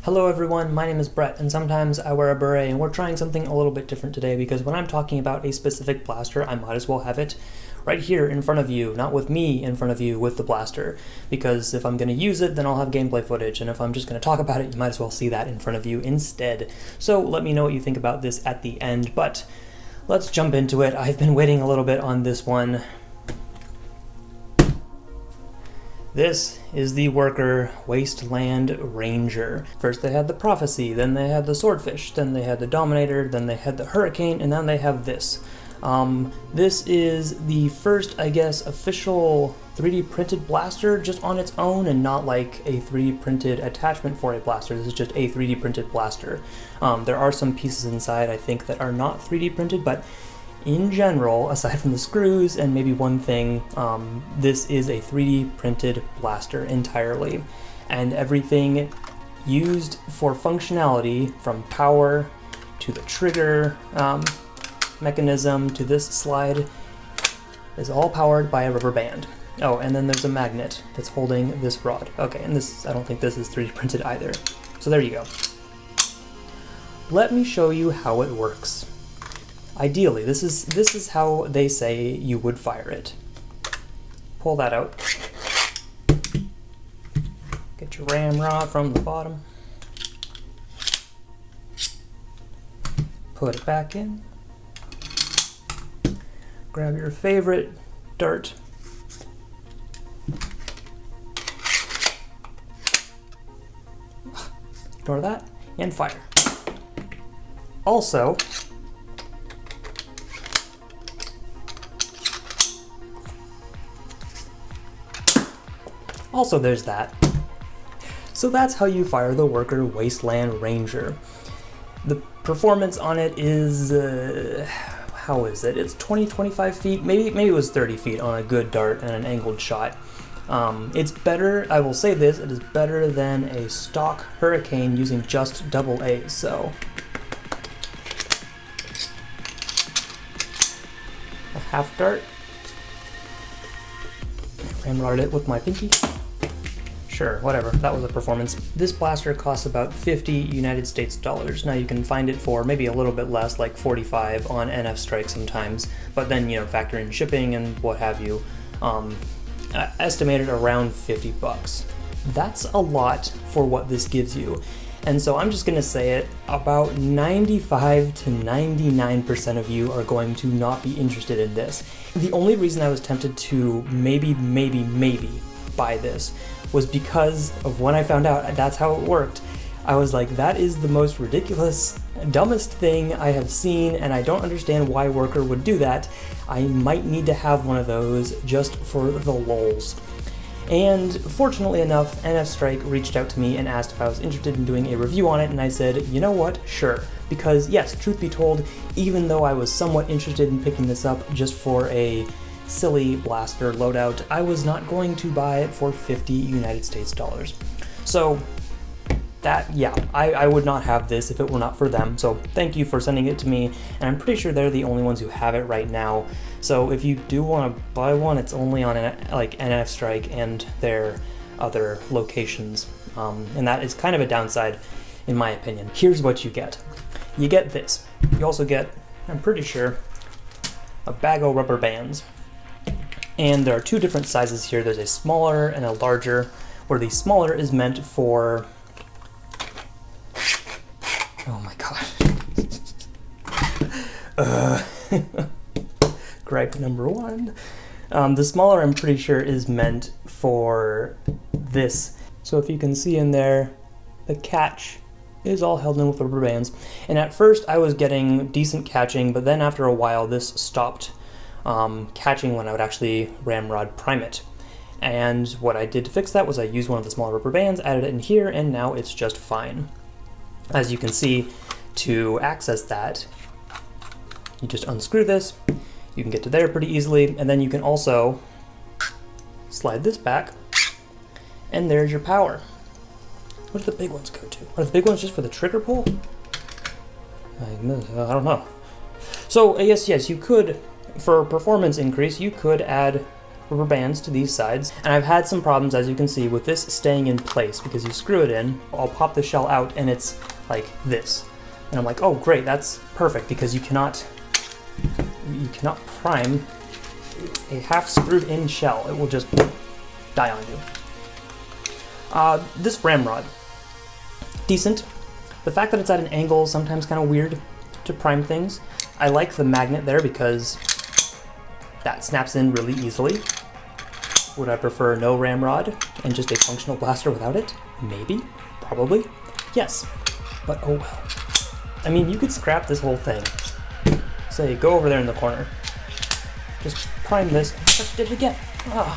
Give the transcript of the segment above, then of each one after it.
Hello everyone, my name is Bret, and sometimes I wear a beret, and we're trying something a little bit different today because when I'm talking about a specific blaster, I might as well have it right here in front of you, not with me in front of you with the blaster, because if I'm going to use it, then I'll have gameplay footage, and if I'm just going to talk about it, you might as well see that in front of you instead. So let me know what you think about this at the end, but let's jump into it. I've been waiting a little bit on this one. This is the Worker Wasteland Ranger. First they had the Prophecy, then they had the Swordfish, then they had the Dominator, then they had the Hurricane, and then they have this. This is the first, I guess, official 3D printed blaster just on its own and not like a 3D printed attachment for a blaster. This is just a 3D printed blaster. There are some pieces inside, I think, that are not 3D printed, but in general, aside from the screws and maybe one thing, this is a 3D printed blaster entirely. And everything used for functionality, from power to the trigger mechanism to this slide, is all powered by a rubber band. Oh, and then there's a magnet that's holding this rod. Okay, and this, I don't think this is 3D printed either. So there you go. Let me show you how it works. Ideally, this is how they say you would fire it. Pull that out. Get your ramrod from the bottom. Put it back in. Grab your favorite dart. Ignore that, and fire. Also, there's that. So that's how you fire the Worker Wasteland Ranger. The performance on it is, how is it? It's 20-25 feet, maybe it was 30 feet on a good dart and an angled shot. It's better, I will say this, it is better than a stock Hurricane using just AA, so. A half dart. Ramrod it with my pinky. Sure, whatever, that was a performance. This blaster costs about 50 United States dollars. Now you can find it for maybe a little bit less, like 45 on NFstrike sometimes, but then, you know, factor in shipping and what have you. Estimated around 50 bucks. That's a lot for what this gives you. And so I'm just gonna say it, about 95 to 99% of you are going to not be interested in this. The only reason I was tempted to maybe buy this was because of when I found out that's how it worked. I was like, that is the most ridiculous, dumbest thing I have seen, and I don't understand why Worker would do that. I might need to have one of those just for the lols. And fortunately enough, NFstrike reached out to me and asked if I was interested in doing a review on it, and I said, you know what, sure. Because yes, truth be told, even though I was somewhat interested in picking this up just for a silly blaster loadout, I was not going to buy it for 50 United States dollars. So that, yeah, I would not have this if it were not for them. So thank you for sending it to me, and I'm pretty sure they're the only ones who have it right now. So if you do want to buy one, it's only on like NFstrike and their other locations, and that is kind of a downside in my opinion. Here's what you get. You get this. You also get, I'm pretty sure, a bag of rubber bands. And there are two different sizes here. There's a smaller and a larger, where the smaller is meant for, oh my god. Gripe number one. The smaller, I'm pretty sure, is meant for this. So if you can see in there, the catch is all held in with rubber bands. And at first I was getting decent catching, but then after a while this stopped catching when I would actually ramrod prime it. And what I did to fix that was I used one of the smaller rubber bands, added it in here, and now it's just fine. As you can see, to access that, you just unscrew this, you can get to there pretty easily, and then you can also slide this back, and there's your power. What do the big ones go to? Are the big ones just for the trigger pull? I don't know. So yes, you could, for performance increase, you could add rubber bands to these sides, and I've had some problems, as you can see, with this staying in place because you screw it in, I'll pop the shell out and it's like this. And I'm like, oh great, that's perfect, because you cannot prime a half screwed in shell. It will just die on you. This ramrod, decent. The fact that it's at an angle is sometimes kind of weird to prime things. I like the magnet there because that snaps in really easily. Would I prefer no ramrod and just a functional blaster without it? Maybe, probably, yes, but oh well. I mean, you could scrap this whole thing. Say, go over there in the corner. Just prime this and start it again. Ah,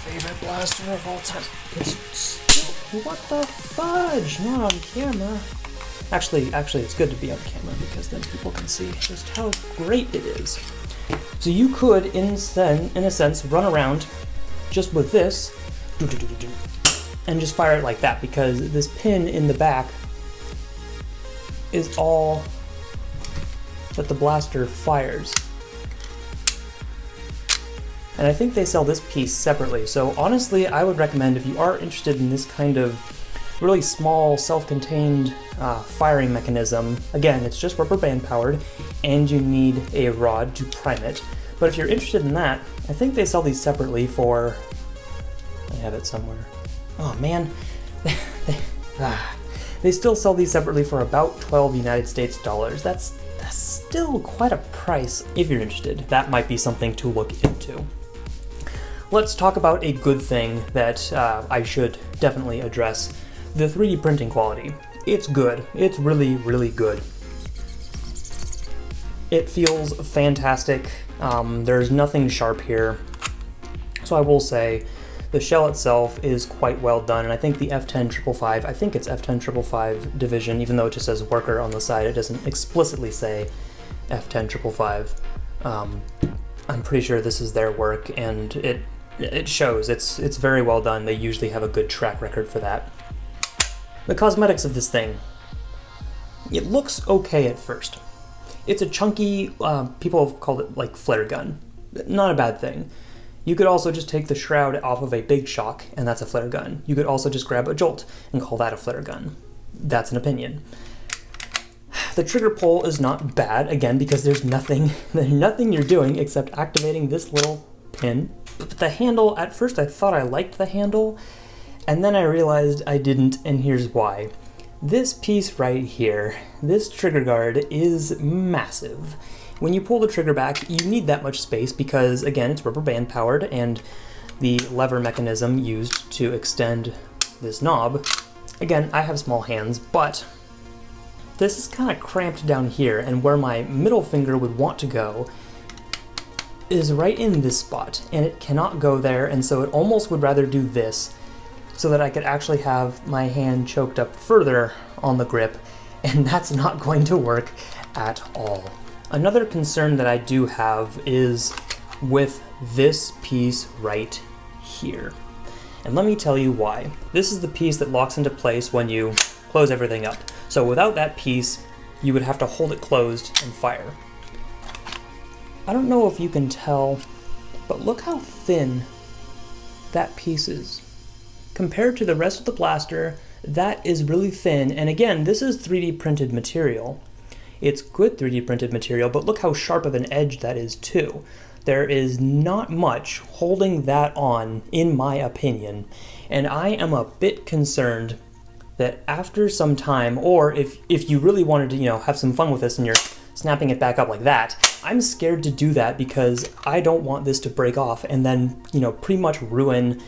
favorite blaster of all time. It's still, what the fudge? Not on camera. Actually, it's good to be on camera because then people can see just how great it is. So you could, in a sense, run around just with this, and just fire it like that, because this pin in the back is all that the blaster fires. And I think they sell this piece separately, so honestly I would recommend, if you are interested in this kind of really small self-contained firing mechanism, again it's just rubber band powered and you need a rod to prime it, but if you're interested in that, I think they sell these separately for, I have it somewhere, oh man, they still sell these separately for about 12 United States dollars. That's still quite a price. If you're interested, that might be something to look into. Let's talk about a good thing that I should definitely address. The 3D printing quality. It's good. It's really, really good. It feels fantastic. There's nothing sharp here. So I will say, the shell itself is quite well done, and I think the F10555, I think it's F10555 division, even though it just says worker on the side, it doesn't explicitly say F10555. I'm pretty sure this is their work, and it shows. It's very well done. They usually have a good track record for that. The cosmetics of this thing. It looks okay at first. It's a chunky, people have called it like flare gun. Not a bad thing. You could also just take the shroud off of a big shock, and that's a flare gun. You could also just grab a jolt and call that a flare gun. That's an opinion. The trigger pull is not bad, again, because there's nothing you're doing except activating this little pin. But the handle, at first I thought I liked the handle, and then I realized I didn't, and here's why. This piece right here, this trigger guard, is massive. When you pull the trigger back, you need that much space because, again, it's rubber band powered, and the lever mechanism used to extend this knob. Again, I have small hands, but this is kind of cramped down here, and where my middle finger would want to go is right in this spot, and it cannot go there, and so it almost would rather do this so that I could actually have my hand choked up further on the grip, and that's not going to work at all. Another concern that I do have is with this piece right here. And let me tell you why. This is the piece that locks into place when you close everything up. So without that piece, you would have to hold it closed and fire. I don't know if you can tell, but look how thin that piece is. Compared to the rest of the blaster, that is really thin, and again, this is 3D printed material. It's good 3D printed material, but look how sharp of an edge that is too. There is not much holding that on, in my opinion, and I am a bit concerned that after some time, or if you really wanted to, have some fun with this and you're snapping it back up like that, I'm scared to do that because I don't want this to break off and then, pretty much ruin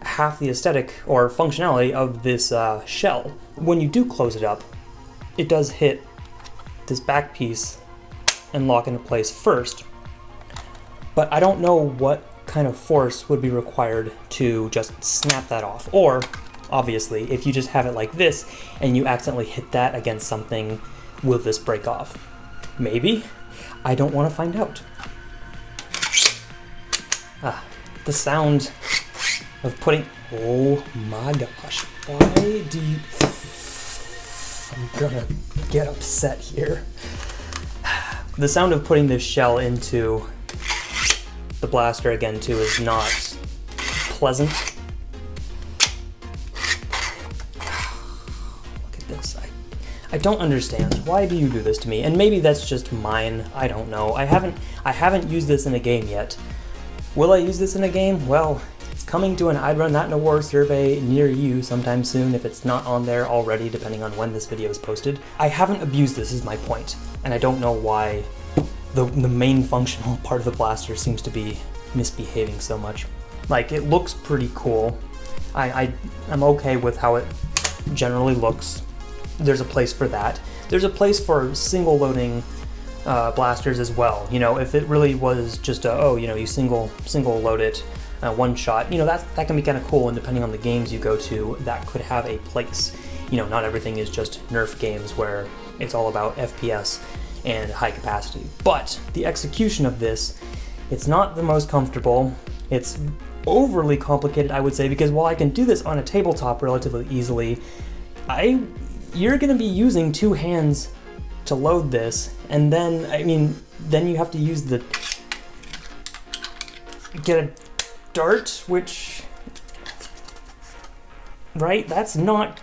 half the aesthetic or functionality of this shell. When you do close it up, it does hit this back piece and lock into place first, but I don't know what kind of force would be required to just snap that off. Or, obviously, if you just have it like this and you accidentally hit that against something, will this break off? Maybe. I don't want to find out. The sound of putting... Oh my gosh. Why do you... I'm gonna get upset here. The sound of putting this shell into The blaster, again, too, is not pleasant. Look at this. I don't understand. Why do you do this to me? And maybe that's just mine. I don't know. I haven't used this in a game yet. Will I use this in a game? Well, it's coming to an I'd Run That in a War survey near you sometime soon if it's not on there already, depending on when this video is posted. I haven't abused this is my point, and I don't know why the main functional part of the blaster seems to be misbehaving so much. Like, it looks pretty cool. I'm okay with how it generally looks. There's a place for that. There's a place for single loading blasters as well. You know, if it really was just you single load it, one shot, you know, that can be kind of cool, and depending on the games you go to, that could have a place. You know, not everything is just Nerf games where it's all about FPS and high capacity. But the execution of this, it's not the most comfortable. It's overly complicated, I would say, because while I can do this on a tabletop relatively easily, you're going to be using two hands to load this, and then, then you have to use get a dart, which, right, that's not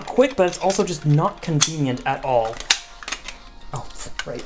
quick, but it's also just not convenient at all. Oh, right.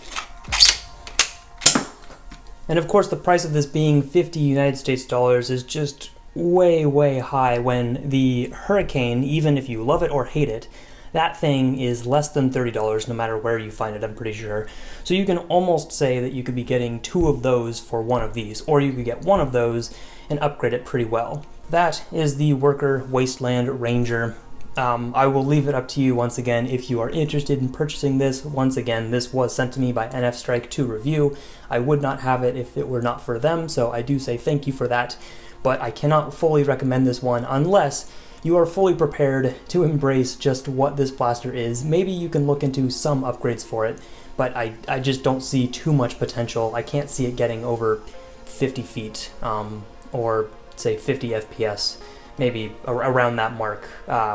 And of course, the price of this being 50 United States dollars is just way, way high when the Hurricane, even if you love it or hate it, that thing is less than $30 no matter where you find it, I'm pretty sure. So you can almost say that you could be getting two of those for one of these, or you could get one of those and upgrade it pretty well. That is the Worker Wasteland Ranger. I will leave it up to you once again if you are interested in purchasing this. Once again, this was sent to me by NFstrike to review. I would not have it if it were not for them, so I do say thank you for that. But I cannot fully recommend this one unless you are fully prepared to embrace just what this blaster is. Maybe you can look into some upgrades for it, but I just don't see too much potential. I can't see it getting over 50 feet, or say 50 FPS, maybe around that mark,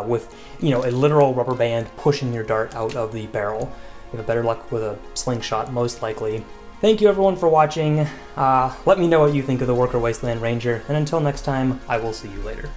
with, you know, a literal rubber band pushing your dart out of the barrel. You have better luck with a slingshot, most likely. Thank you everyone for watching. Let me know what you think of the Worker Wasteland Ranger, and until next time, I will see you later.